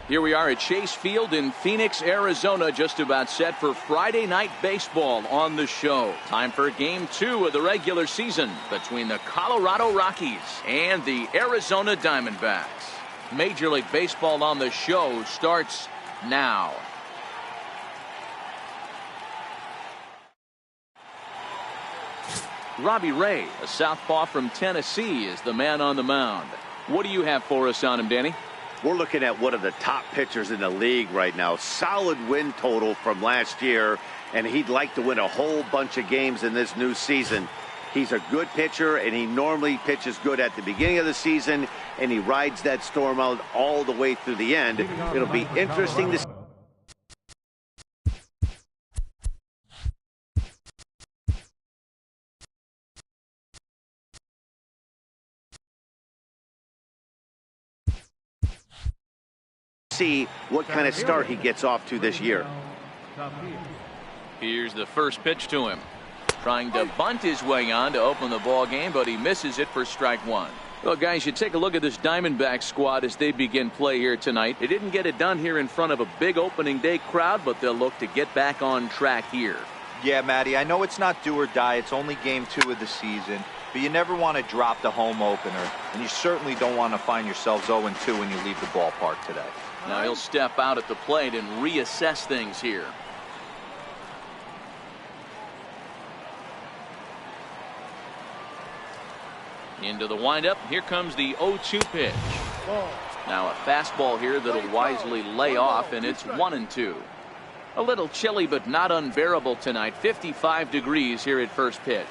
Here we are at Chase Field in Phoenix, Arizona, just about set for Friday night baseball on the show. Time for Game 2 of the regular season between the Colorado Rockies and the Arizona Diamondbacks. Major League Baseball on the show starts now. Robbie Ray, a southpaw from Tennessee, is the man on the mound. What do you have for us on him, Danny? We're looking at one of the top pitchers in the league right now. Solid win total from last year, and he'd like to win a whole bunch of games in this new season. He's a good pitcher, and he normally pitches good at the beginning of the season, and he rides that storm out all the way through the end. It'll be interesting to see what kind of start he gets off to this year. Here's the first pitch to him. Trying to bunt his way on to open the ball game, but he misses it for strike one. Well, guys, you take a look at this Diamondback squad as they begin play here tonight. They didn't get it done here in front of a big opening day crowd, but they'll look to get back on track here. Yeah, Matty, I know it's not do or die. It's only game 2 of the season, but you never want to drop the home opener, and you certainly don't want to find yourselves 0-2 when you leave the ballpark today. Now he'll step out at the plate and reassess things here. Into the windup. Here comes the 0-2 pitch. Now a fastball here that'll wisely lay off, and it's 1-2. A little chilly but not unbearable tonight. 55 degrees here at first pitch.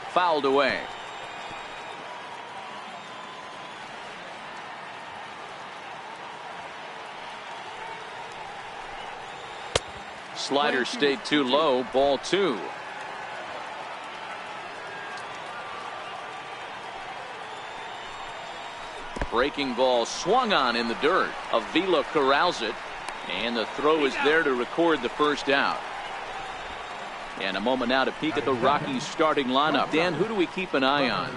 Fouled away. Slider stayed too low. Ball 2. Breaking ball swung on in the dirt. Avila corrals it, and the throw is there to record the first out. And a moment now to peek at the Rockies starting lineup. Dan, who do we keep an eye on?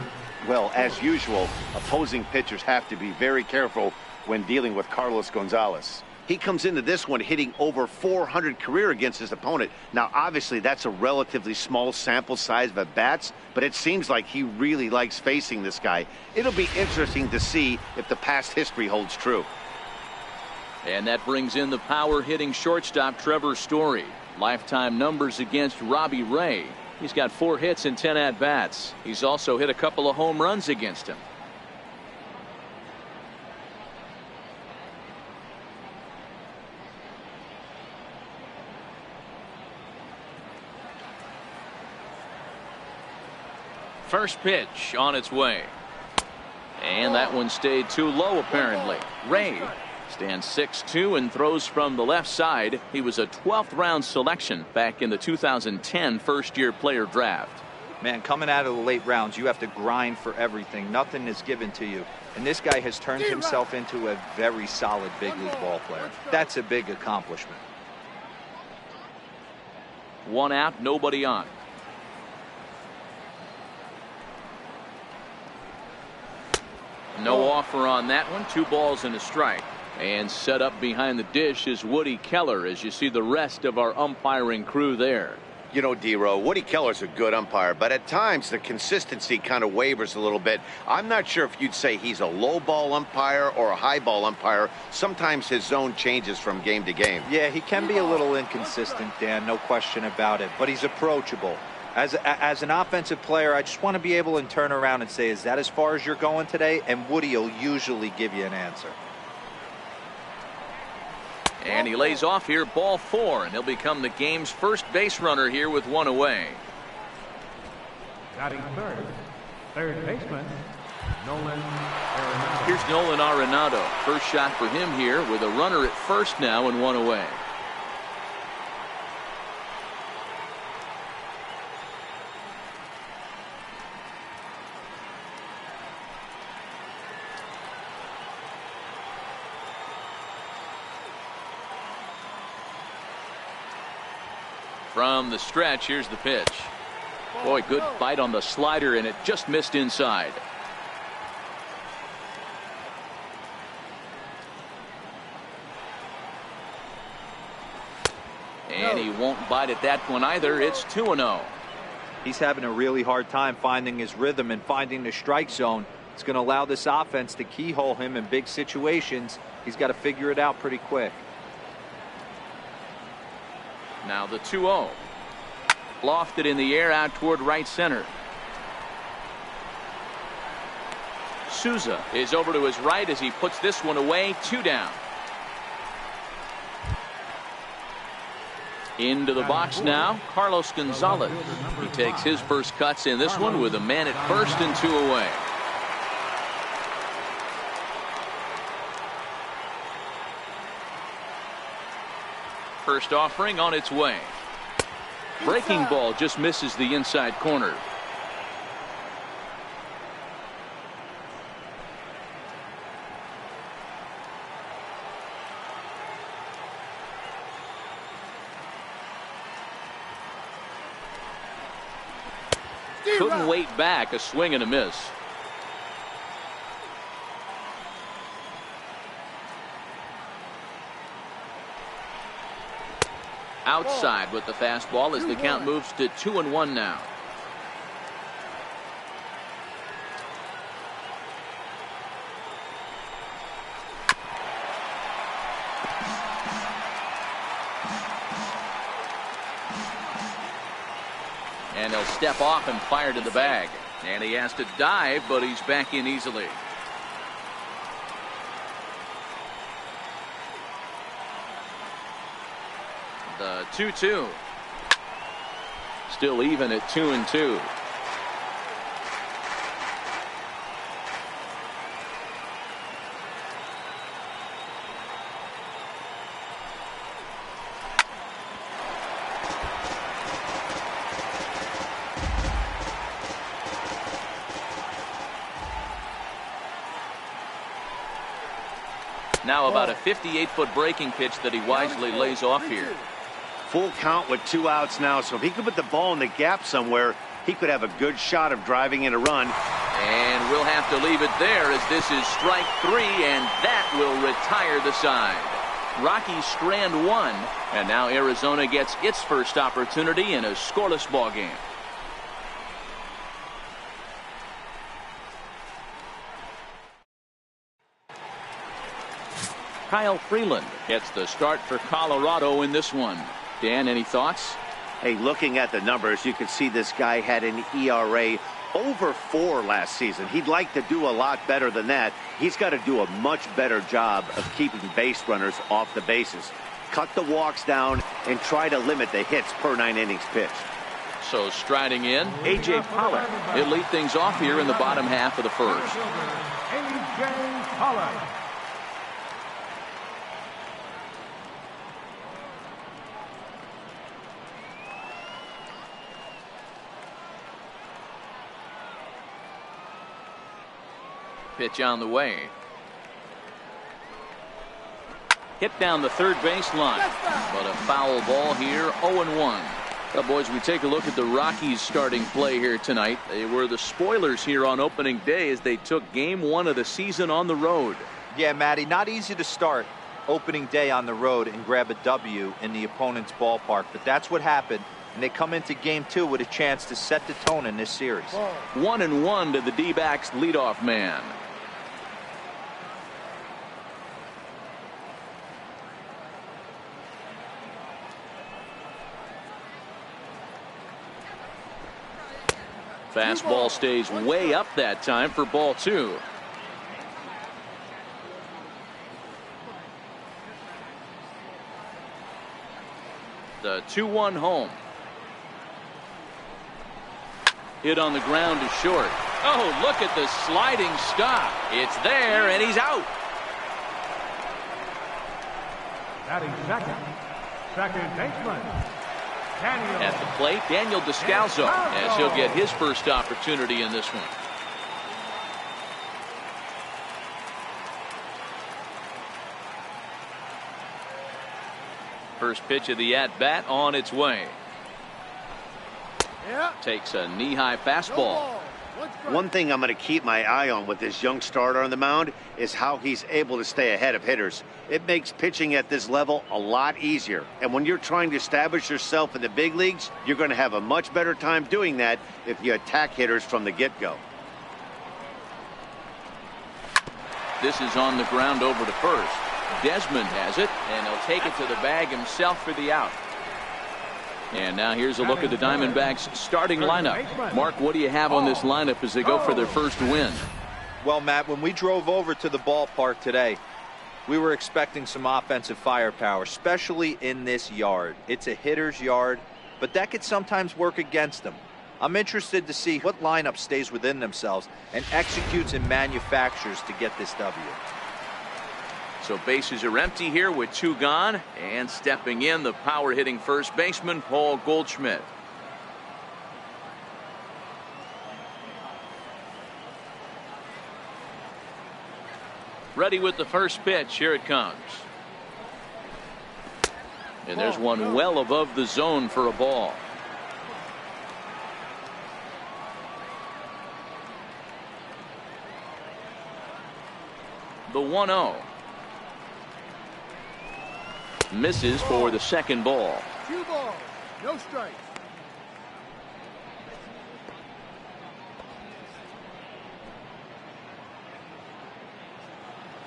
Well, as usual, opposing pitchers have to be very careful when dealing with Carlos Gonzalez. He comes into this one hitting over 400 career against his opponent. Now, obviously, that's a relatively small sample size of at-bats, but it seems like he really likes facing this guy. It'll be interesting to see if the past history holds true. And that brings in the power-hitting shortstop Trevor Story. Lifetime numbers against Robbie Ray. He's got 4 hits and 10 at-bats. He's also hit a couple of home runs against him. First pitch on its way. And that one stayed too low apparently. Ray stands 6'2" and throws from the left side. He was a 12th round selection back in the 2010 first-year player draft. Man, coming out of the late rounds, you have to grind for everything. Nothing is given to you. And this guy has turned himself into a very solid big league ball player. That's a big accomplishment. 1 out, nobody on. No offer on that one. 2 balls and a strike. And set up behind the dish is Woody Keller as you see the rest of our umpiring crew there. You know, D-Row, Woody Keller's a good umpire, but at times the consistency kind of wavers a little bit. I'm not sure if you'd say he's a low ball umpire or a high ball umpire. Sometimes his zone changes from game to game. Yeah, he can be a little inconsistent, Dan, no question about it, but he's approachable. As an offensive player, I just want to be able to turn around and say, is that as far as you're going today? And Woody will usually give you an answer. And he lays off here, ball 4, and he'll become the game's first base runner here with 1 away. Batting third baseman, Nolan Arenado. Here's Nolan Arenado. First shot for him here with a runner at first now and 1 away. From the stretch, here's the pitch. Boy, good bite on the slider, and it just missed inside. And he won't bite at that one either. It's 2-0. He's having a really hard time finding his rhythm and finding the strike zone. It's going to allow this offense to keyhole him in big situations. He's got to figure it out pretty quick. Now the 2-0. Lofted in the air out toward right center. Souza is over to his right as he puts this one away. 2 down. Into the box now, Carlos Gonzalez. He takes his first cuts in this one with a man at first and 2 away. First offering on its way. Breaking ball just misses the inside corner. Couldn't wait back. A swing and a miss. Outside with the fastball as the count moves to 2-1 now. And he'll step off and fire to the bag. And he has to dive, but he's back in easily. The 2-2. Still even at 2-2. Now about a 58-foot breaking pitch that he wisely lays off here. Full count with 2 outs now, so if he could put the ball in the gap somewhere, he could have a good shot of driving in a run. And we'll have to leave it there as this is strike 3, and that will retire the side. Rockies strand 1, and now Arizona gets its first opportunity in a scoreless ball game. Kyle Freeland gets the start for Colorado in this one. Dan, any thoughts? Hey, looking at the numbers, you can see this guy had an ERA over 4 last season. He'd like to do a lot better than that. He's got to do a much better job of keeping base runners off the bases. Cut the walks down and try to limit the hits per 9 innings pitched. So striding in, A.J. Pollock. He'll lead things off here in the bottom half of the first. A.J. Pollock. Pitch on the way. Hit down the third baseline, but a foul ball here. 0-1. Well, boys, we take a look at the Rockies starting play here tonight. They were the spoilers here on opening day as they took game 1 of the season on the road. Yeah, Matty, not easy to start opening day on the road and grab a W in the opponent's ballpark, but that's what happened. And they come into game 2 with a chance to set the tone in this series. 1-1 to the D-backs leadoff man. Fastball stays way up that time for ball 2. The 2-1 home. Hit on the ground to short. Oh, look at the sliding stop. It's there, and he's out. Batting second baseman. At the plate, Daniel Descalso, as he'll get his first opportunity in this one. First pitch of the at-bat on its way. Takes a knee-high fastball. One thing I'm going to keep my eye on with this young starter on the mound is how he's able to stay ahead of hitters. It makes pitching at this level a lot easier. And when you're trying to establish yourself in the big leagues, you're going to have a much better time doing that if you attack hitters from the get-go. This is on the ground over to first. Desmond has it, and he'll take it to the bag himself for the out. And now here's a look at the Diamondbacks starting lineup. Mark, what do you have on this lineup as they go for their first win? Well, Matt, when we drove over to the ballpark today, we were expecting some offensive firepower, especially in this yard. It's a hitter's yard, but that could sometimes work against them. I'm interested to see what lineup stays within themselves and executes and manufactures to get this W. So bases are empty here with 2 gone, and stepping in, the power-hitting first baseman, Paul Goldschmidt. Ready with the first pitch. Here it comes. And there's one well above the zone for a ball. The 1-0. Misses for the second ball. 2 balls, no strikes.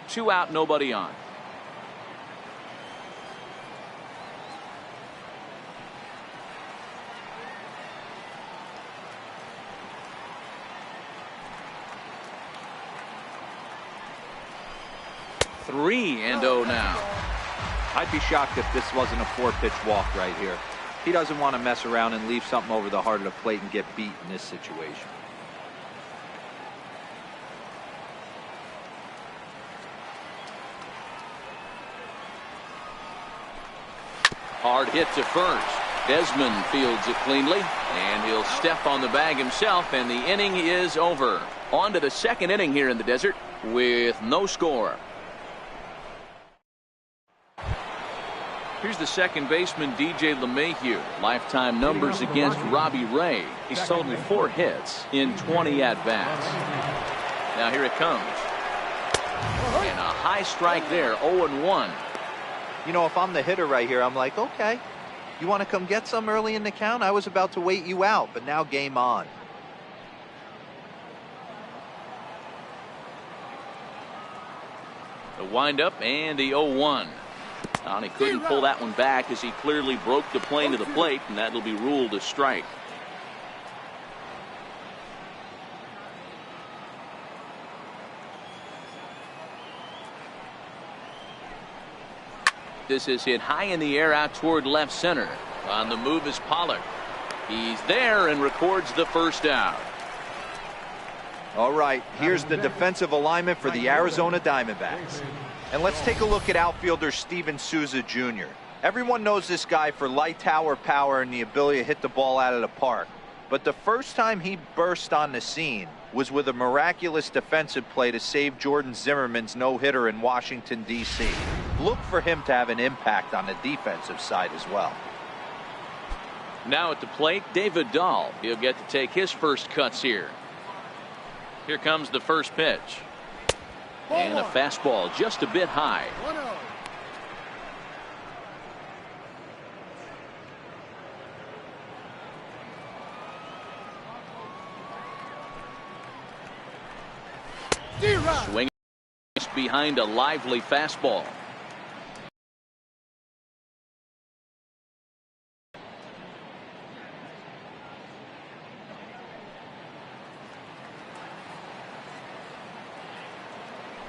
Two out, nobody on. Three and 0 now. I'd be shocked if this wasn't a 4-pitch walk right here. He doesn't want to mess around and leave something over the heart of the plate and get beat in this situation. Hard hit to first. Desmond fields it cleanly, and he'll step on the bag himself, and the inning is over. On to the second inning here in the desert with no score. Here's the second baseman, DJ LeMahieu. Lifetime numbers against Robbie Ray. He's totaled 4 hits in 20 at-bats. Now here it comes. And a high strike there, 0-1. You know, if I'm the hitter right here, I'm like, okay, you want to come get some early in the count? I was about to wait you out, but now game on. The windup and the 0-1. And he couldn't pull that one back as he clearly broke the plane to the plate, and that'll be ruled a strike. This is hit high in the air out toward left center. On the move is Pollard. He's there and records the first out. All right, here's the defensive alignment for the Arizona Diamondbacks. And let's take a look at outfielder Steven Souza Jr. Everyone knows this guy for light tower power and the ability to hit the ball out of the park. But the first time he burst on the scene was with a miraculous defensive play to save Jordan Zimmerman's no-hitter in Washington, D.C. Look for him to have an impact on the defensive side as well. Now at the plate, David Dahl. He'll get to take his first cuts here. Here comes the first pitch. And a fastball just a bit high. 1-0. Swing behind a lively fastball.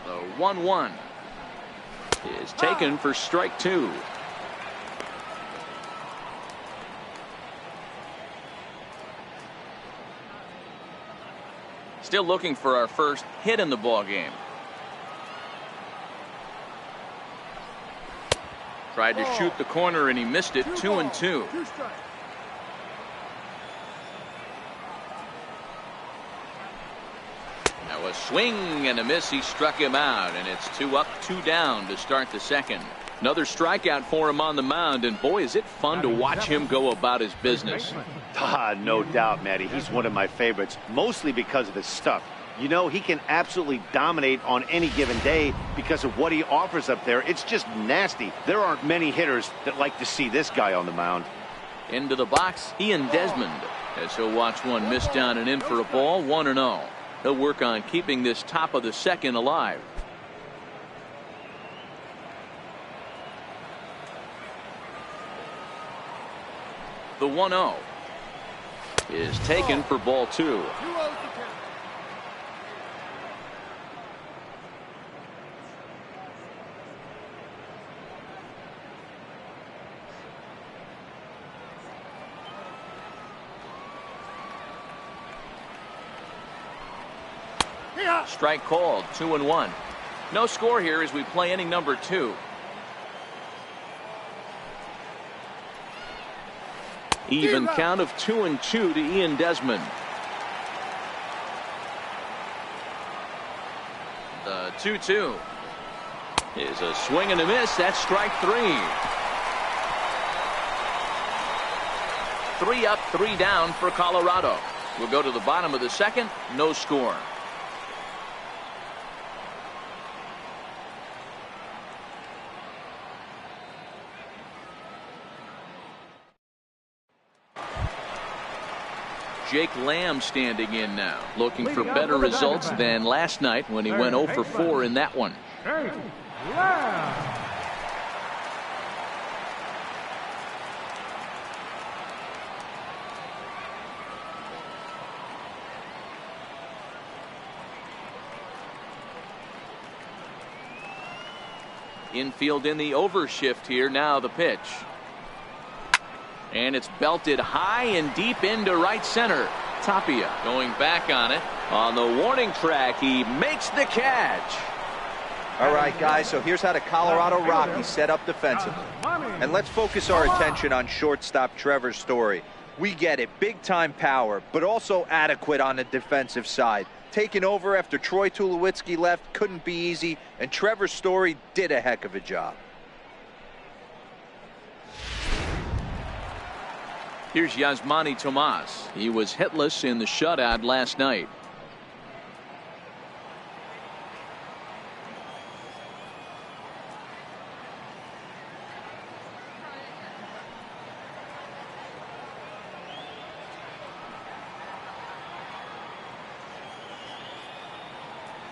The 1-1 is taken for strike 2. Still looking for our first hit in the ball game. Tried to shoot the corner and he missed it. 2-2. 2 strikes. Now a swing and a miss. He struck him out, and it's 2 up, 2 down to start the second. Another strikeout for him on the mound, and boy, is it fun to watch him go about his business. No doubt, Matty. He's one of my favorites, mostly because of his stuff. You know, he can absolutely dominate on any given day because of what he offers up there. It's just nasty. There aren't many hitters that like to see this guy on the mound. Into the box, Ian Desmond, as he'll watch one miss down and in for a ball, 1-0. He'll work on keeping this top of the second alive. The 1-0 is taken for ball 2. Strike called, 2-1. No score here as we play inning number 2. Even count of 2-2 to Ian Desmond. The 2-2 is a swing and a miss. That's strike 3. 3 up, 3 down for Colorado. We'll go to the bottom of the second. No score. Jake Lamb standing in now, looking for better results than last night when he went 0 for 4 in that one. Infield in the overshift here. Now the pitch. And it's belted high and deep into right center. Tapia going back on it. On the warning track, he makes the catch. All right, guys, so here's how the Colorado Rockies set up defensively. And let's focus our attention on shortstop Trevor Story. We get it, big-time power, but also adequate on the defensive side. Taking over after Troy Tulowitzki left couldn't be easy, and Trevor Story did a heck of a job. Here's Yasmani Tomas. He was hitless in the shutout last night.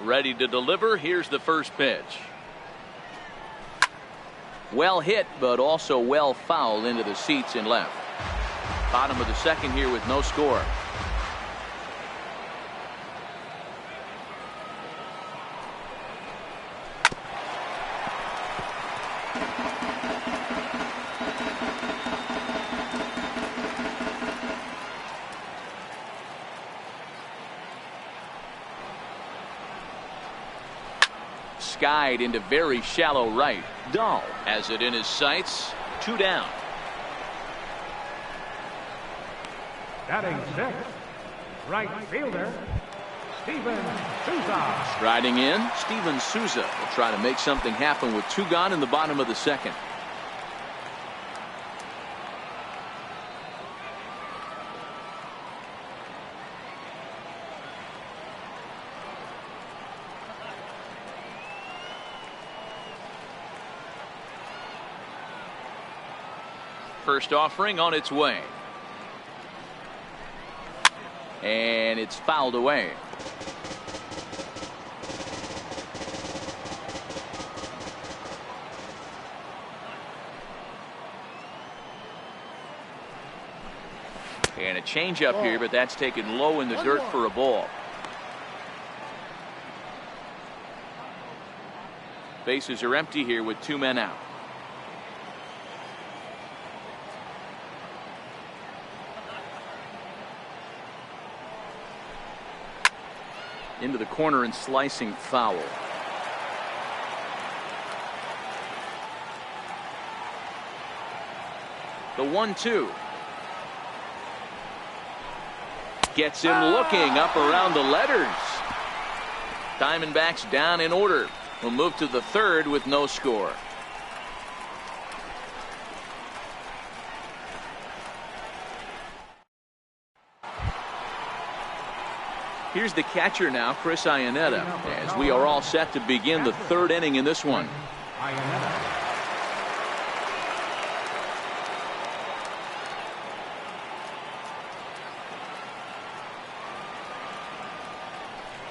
Ready to deliver. Here's the first pitch. Well hit, but also well fouled into the seats in left. Bottom of the second here with no score. Skied into very shallow right. Dahl has it in his sights. 2 down. Batting 6, right fielder, Steven Souza. Striding in, Steven Souza will try to make something happen with 2 gone in the bottom of the second. First offering on its way. And it's fouled away. And a changeup here, but that's taken low in the dirt for a ball. Bases are empty here with 2 men out. Into the corner and slicing foul. The 1-2 gets him looking up around the letters. Diamondbacks down in order. We'll move to the third with no score. Here's the catcher now, Chris Iannetta, as we are all set to begin the third inning in this one.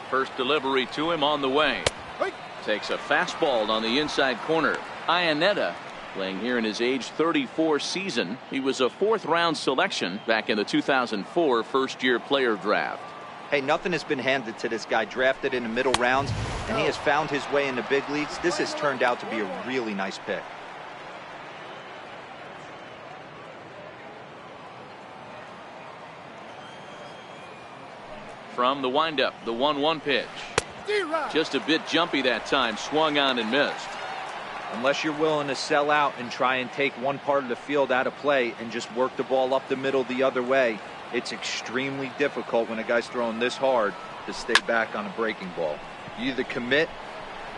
First delivery to him on the way. Takes a fastball on the inside corner. Iannetta playing here in his age 34 season. He was a 4th-round selection back in the 2004 first-year player draft. Hey, nothing has been handed to this guy. Drafted in the middle rounds, and he has found his way in the big leagues. This has turned out to be a really nice pick. From the windup, the 1-1 pitch. Just a bit jumpy that time. Swung on and missed. Unless you're willing to sell out and try and take one part of the field out of play and just work the ball up the middle the other way, it's extremely difficult when a guy's throwing this hard to stay back on a breaking ball. You either commit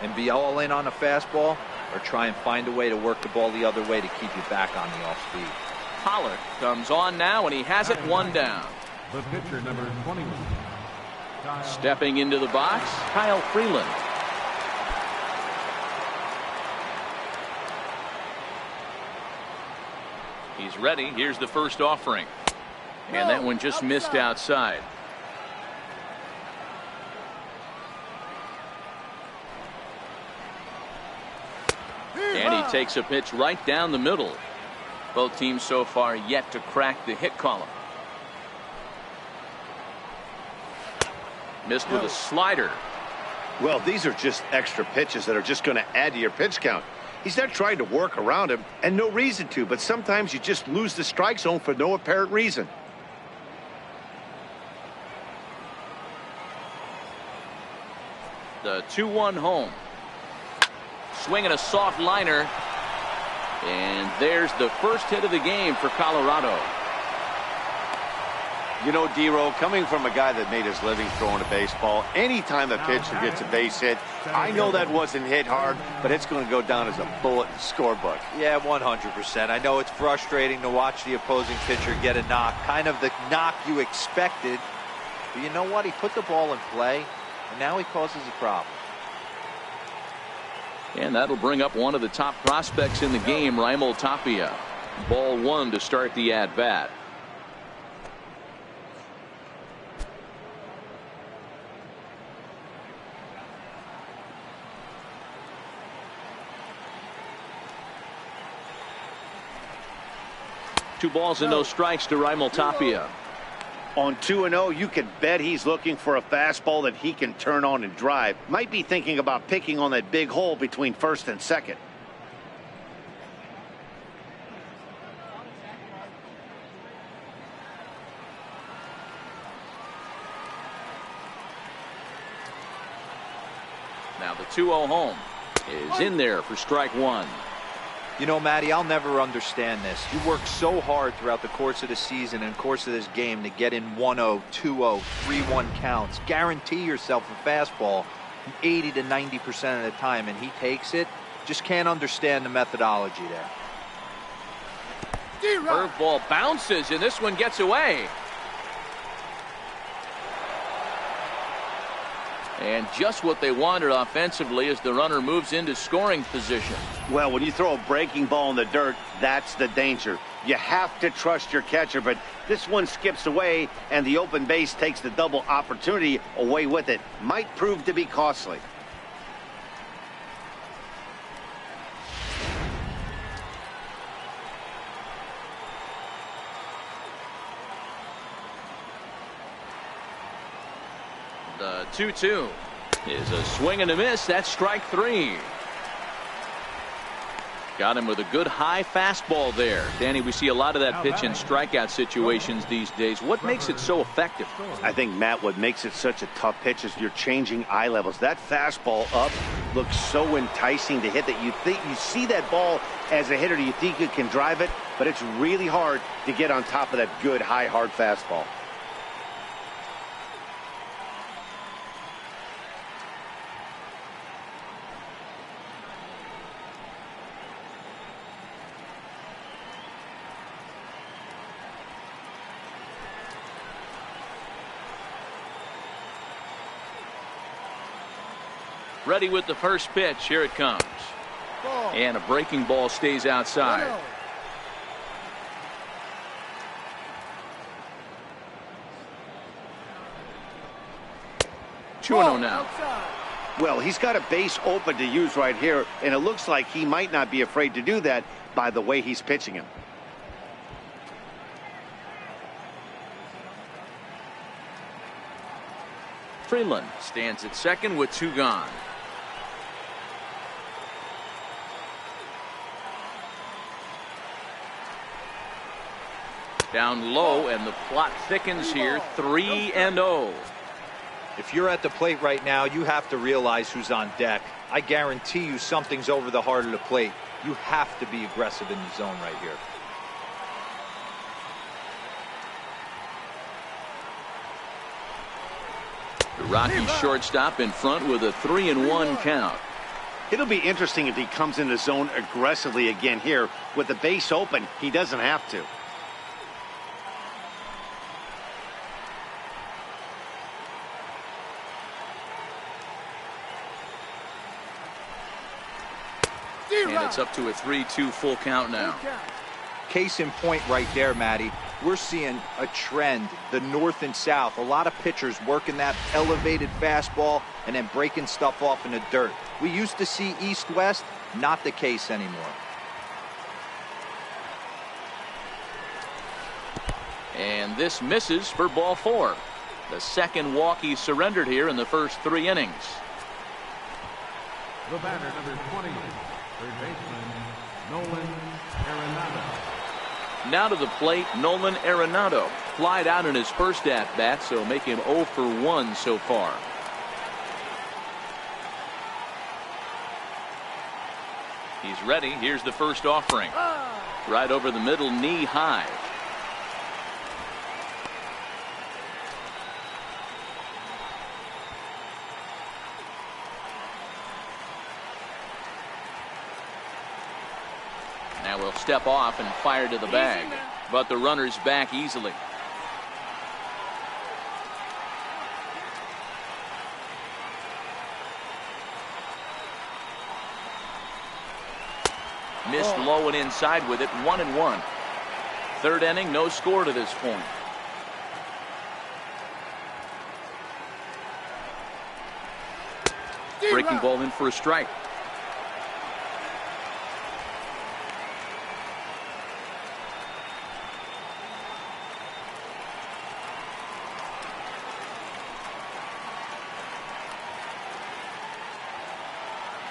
and be all in on a fastball or try and find a way to work the ball the other way to keep you back on the off speed. Pollard comes on now, and he has it 1 down. The pitcher, number 21. Stepping into the box, Kyle Freeland. He's ready. Here's the first offering. And that one just missed outside. And he takes a pitch right down the middle. Both teams so far yet to crack the hit column. Missed with a slider. Well, these are just extra pitches that are just going to add to your pitch count. He's not trying to work around him, and no reason to, but sometimes you just lose the strike zone for no apparent reason. The 2-1 home. Swinging a soft liner. And there's the first hit of the game for Colorado. You know, D-Row, coming from a guy that made his living throwing a baseball, anytime a pitcher gets a base hit, I know that wasn't hit hard, but it's going to go down as a bullet in the scorebook. Yeah, 100%. I know it's frustrating to watch the opposing pitcher get a knock, kind of the knock you expected. But you know what? He put the ball in play, and now he causes a problem. And that'll bring up one of the top prospects in the game, Raimel Tapia. Ball 1 to start the at-bat. Two balls and no strikes to Raimel Tapia. On 2-0, you can bet he's looking for a fastball that he can turn on and drive. Might be thinking about picking on that big hole between first and second. Now the 2-0 home is in there for strike 1. You know, Matty, I'll never understand this. You work so hard throughout the course of the season and course of this game to get in 1-0, 2-0, 3-1 counts. Guarantee yourself a fastball 80 to 90% of the time, and he takes it. Just can't understand the methodology there. Curveball bounces, and this one gets away. And just what they wanted offensively as the runner moves into scoring position. Well, when you throw a breaking ball in the dirt, that's the danger. You have to trust your catcher, but this one skips away, and the open base takes the double opportunity away with it. Might prove to be costly. The 2-2 is a swing and a miss. That's strike 3. Got him with a good high fastball there. Danny, we see a lot of that pitch in strikeout situations these days. What makes it so effective? I think, Matt, what makes it such a tough pitch is you're changing eye levels. That fastball up looks so enticing to hit that you think you see that ball as a hitter, you think you can drive it, but it's really hard to get on top of that good high hard fastball. Ready with the first pitch. Here it comes. Ball. And a breaking ball stays outside. 1-0. 2-0 now. Outside. Well, he's got a base open to use right here, and it looks like he might not be afraid to do that by the way he's pitching him. Freeland stands at second with 2 gone. Down low, and the plot thickens here. 3-0. If you're at the plate right now, you have to realize who's on deck. I guarantee you something's over the heart of the plate. You have to be aggressive in the zone right here. The Rockies shortstop in front with a 3-1 count. It'll be interesting if he comes in the zone aggressively again here. With the base open, he doesn't have to. And it's up to a 3-2 full count now. Case in point right there, Matty. We're seeing a trend, the north and south. A lot of pitchers working that elevated fastball and then breaking stuff off in the dirt. We used to see east-west, not the case anymore. And this misses for ball 4. The second walk he surrendered here in the first 3 innings. The batter, number 20, third baseman, Nolan Arenado. Now to the plate, Nolan Arenado. Flied out in his first at-bat, so make him 0 for 1 so far. He's ready. Here's the first offering. Right over the middle, knee high. Now we'll step off and fire to the bag, but the runner's back easily. Missed low and inside with it. 1-1. Third inning, no score to this point. Breaking ball in for a strike.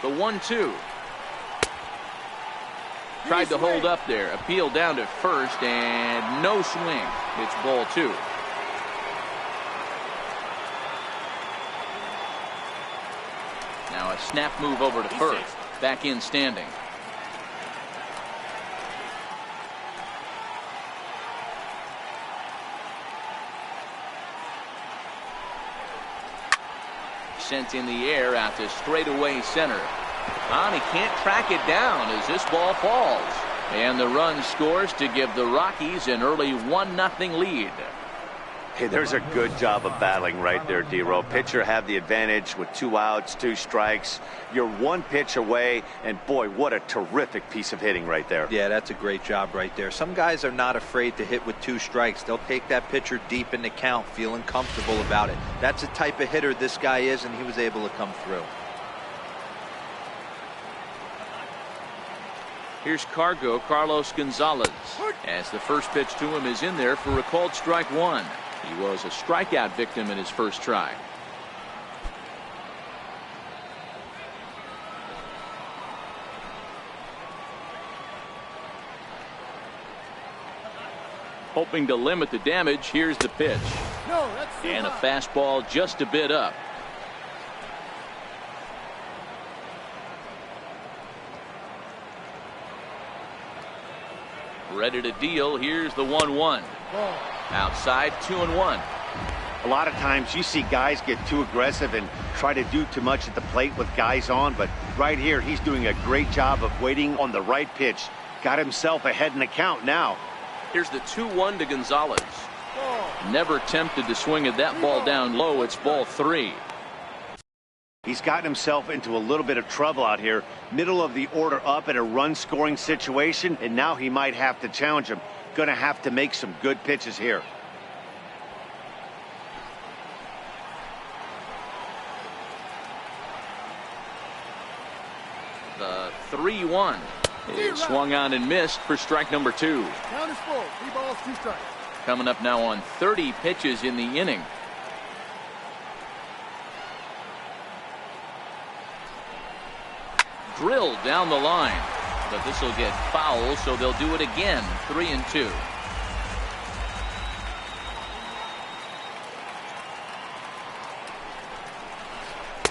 The 1-2. Tried to hold up there. Appeal down to first, and no swing. It's ball 2. Now a snap move over to first. Back in standing. Sent in the air out to straightaway center. And he can't track it down as this ball falls. And the run scores to give the Rockies an early 1-0 lead. Hey, there's a good job of battling right there, D-Row. Pitcher have the advantage with 2 outs, 2 strikes. You're 1 pitch away, and boy, what a terrific piece of hitting right there. Yeah, that's a great job right there. Some guys are not afraid to hit with 2 strikes. They'll take that pitcher deep in the count, feeling comfortable about it. That's the type of hitter this guy is, and he was able to come through. Here's Carlos Gonzalez, as the first pitch to him is in there for a called strike 1. He was a strikeout victim in his first try. Hoping to limit the damage, here's the pitch. And a fastball just a bit up. Ready to deal. Here's the 1-1. Outside, 2-1. A lot of times you see guys get too aggressive and try to do too much at the plate with guys on, but right here he's doing a great job of waiting on the right pitch. Got himself ahead in the count now. Here's the 2-1 to Gonzalez. Never tempted to swing at that ball down low. It's ball 3. He's gotten himself into a little bit of trouble out here. Middle of the order up in a run-scoring situation, and now he might have to challenge him. Going to have to make some good pitches here. The 3-1 is swung on and missed for strike number 2. Count is full. 3 balls, 2 strikes. Coming up now on 30 pitches in the inning. Drilled down the line, but this will get foul, so they'll do it again. 3-2.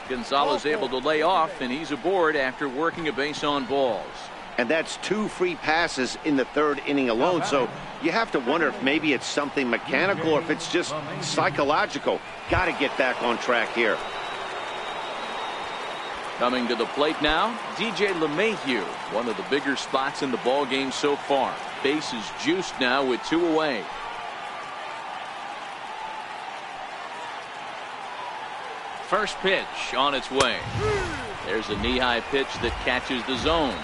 Gonzalez able to lay off, and he's aboard after working a base on balls. And that's 2 free passes in the 3rd inning alone, so you have to wonder if maybe it's something mechanical or if it's just psychological. Got to get back on track here. Coming to the plate now, DJ LeMahieu, one of the bigger spots in the ball game so far. Base is juiced now with 2 away. First pitch on its way. There's a knee-high pitch that catches the zone.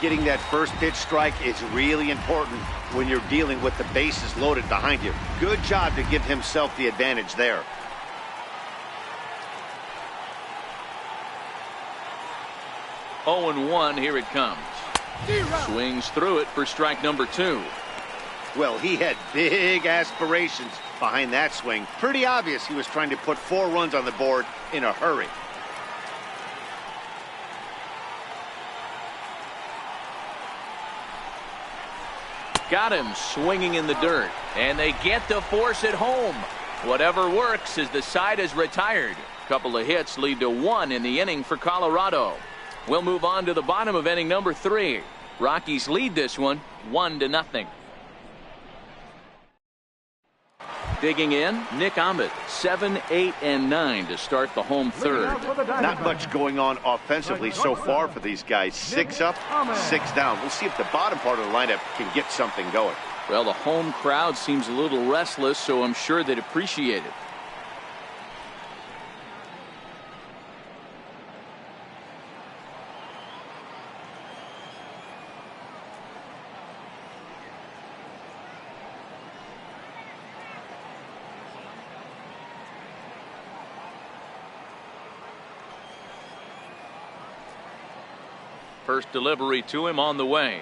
Getting that first pitch strike is really important when you're dealing with the bases loaded behind you. Good job to give himself the advantage there. Oh, 0-1, here it comes. Swings through it for strike number 2. Well, he had big aspirations behind that swing. Pretty obvious he was trying to put 4 runs on the board in a hurry. Got him swinging in the dirt, and they get to force it home. Whatever works as the side is retired. Couple of hits lead to 1 in the inning for Colorado. We'll move on to the bottom of inning number 3. Rockies lead this one 1-0. Digging in, Nick Ahmed, 7, 8, and 9 to start the home 3rd. Not much going on offensively so far for these guys. 6 up, 6 down. We'll see if the bottom part of the lineup can get something going. Well, the home crowd seems a little restless, so I'm sure they'd appreciate it. First delivery to him on the way.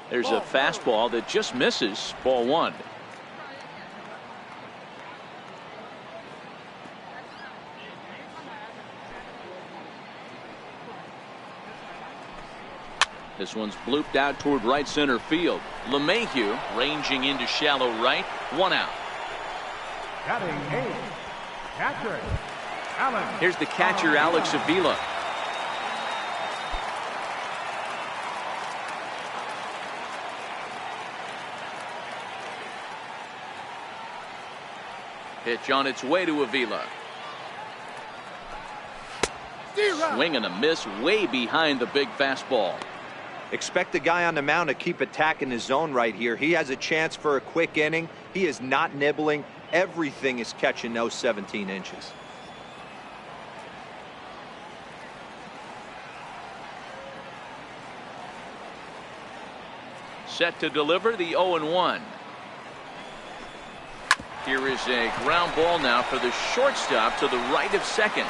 There's a fastball that just misses. Ball 1. This one's blooped out toward right center field. LeMahieu ranging into shallow right. 1 out. Batting 8, catcher, Alex. Here's the catcher, Alex Avila. Pitch on its way to Avila. Swing and a miss way behind the big fastball. Expect the guy on the mound to keep attacking his zone right here. He has a chance for a quick inning. He is not nibbling. Everything is catching those 17 inches. Set to deliver the 0-1. Here is a ground ball now for the shortstop to the right of second.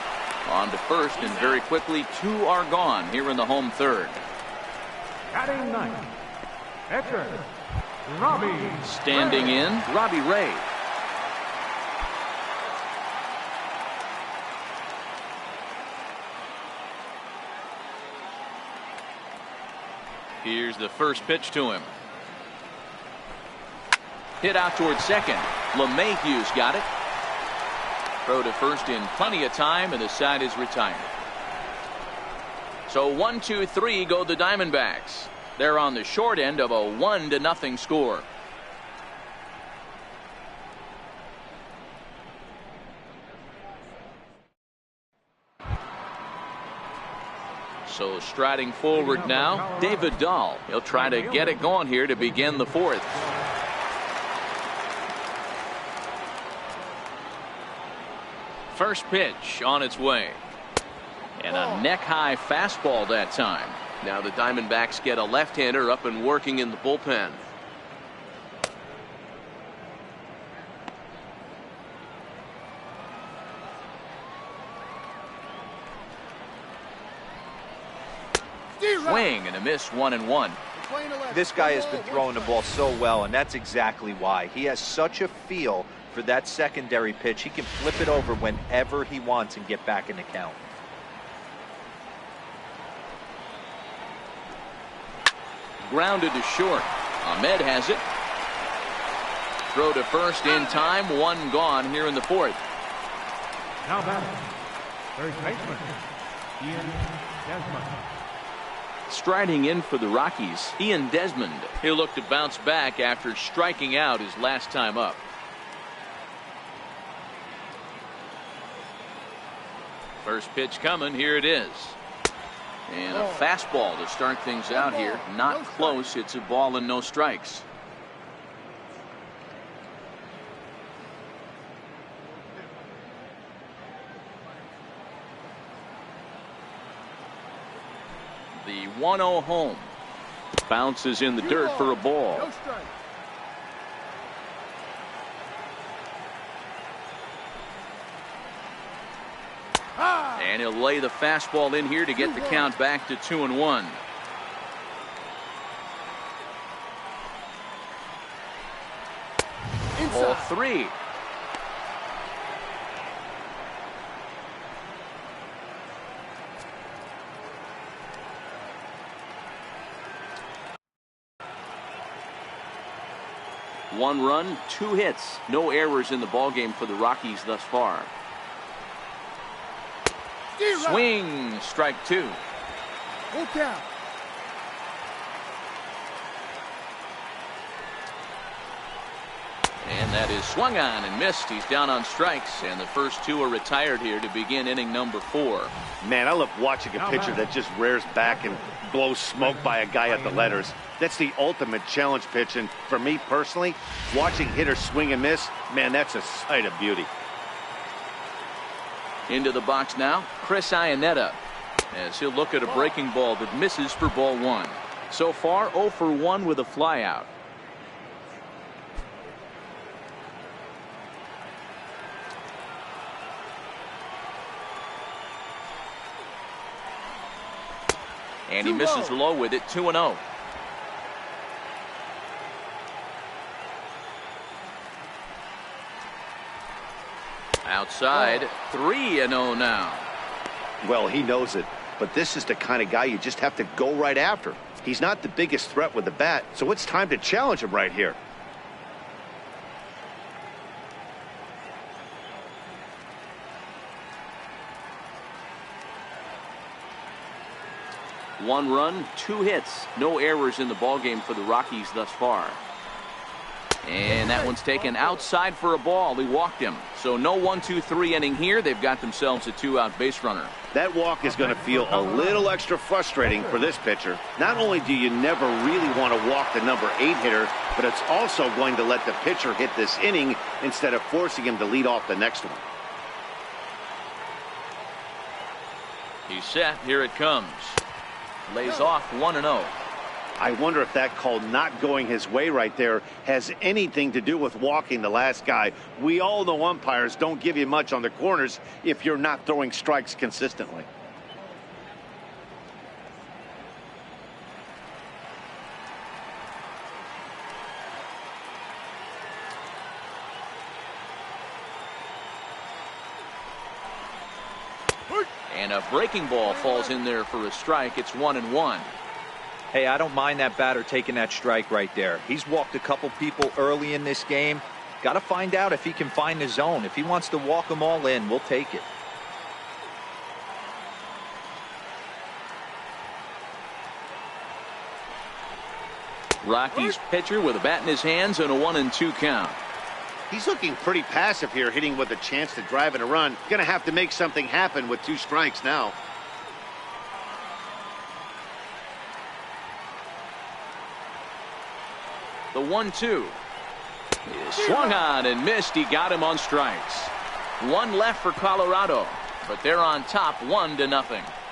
On to first, and very quickly 2 are gone here in the home 3rd. Batting 9, catcher, Robbie. Standing in, Robbie Ray. Here's the first pitch to him. Hit out toward second. LeMahieu's got it. Throw to first in plenty of time, and the side is retired. So 1, 2, 3 go the Diamondbacks. They're on the short end of a 1-0 score. So striding forward now, David Dahl. He'll try to get it going here to begin the 4th. First pitch on its way. And a neck-high fastball that time. Now the Diamondbacks get a left-hander up and working in the bullpen. Swing and a miss, 1-1. This guy has been throwing the ball so well, and that's exactly why. He has such a feel for that secondary pitch. He can flip it over whenever he wants and get back in the count. Grounded to short. Ahmed has it. Throw to first in time. One gone here in the fourth. Now batting, third baseman, Ian Desmond. Striding in for the Rockies, Ian Desmond. He'll look to bounce back after striking out his last time up. First pitch coming. Here it is. And a fastball to start things out here. Not close. It's a ball and no strikes. The 1-0 home. Bounces in the dirt for a ball. No strike. And he'll lay the fastball in here to get the count back to 2-1. Ball 3. One run, 2 hits, no errors in the ballgame for the Rockies thus far. Swing, strike 2. Full count. And that is swung on and missed. He's down on strikes, and the first 2 are retired here to begin inning number 4. Man, I love watching a pitcher that just rears back and blows smoke by a guy at the letters. That's the ultimate challenge pitch, and for me personally, watching hitters swing and miss, man, that's a sight of beauty. Into the box now, Chris Iannetta, as he'll look at a breaking ball that misses for ball 1. So far, 0 for 1 with a flyout. And he misses low with it, 2-0. Outside, 3-0 now. Well, he knows it, but this is the kind of guy you just have to go right after. He's not the biggest threat with the bat, so it's time to challenge him right here. One run, 2 hits, no errors in the ballgame for the Rockies thus far. And that one's taken outside for a ball. He walked him. So no 1-2-3 inning here. They've got themselves a 2-out base runner. That walk is going to feel a little extra frustrating for this pitcher. Not only do you never really want to walk the number 8 hitter, but it's also going to let the pitcher hit this inning instead of forcing him to lead off the next one. He's set. Here it comes. Lays off 1-0. I wonder if that call not going his way right there has anything to do with walking the last guy. We all know umpires don't give you much on the corners if you're not throwing strikes consistently. And a breaking ball falls in there for a strike. It's 1-1. Hey, I don't mind that batter taking that strike right there. He's walked a couple people early in this game. Got to find out if he can find the zone. If he wants to walk them all in, we'll take it. Rockies pitcher with a bat in his hands and a 1-2 count. He's looking pretty passive here, hitting with a chance to drive in a run. Going to have to make something happen with 2 strikes now. The 1-2 is swung on and missed. He got him on strikes. One left for Colorado, but they're on top 1-0.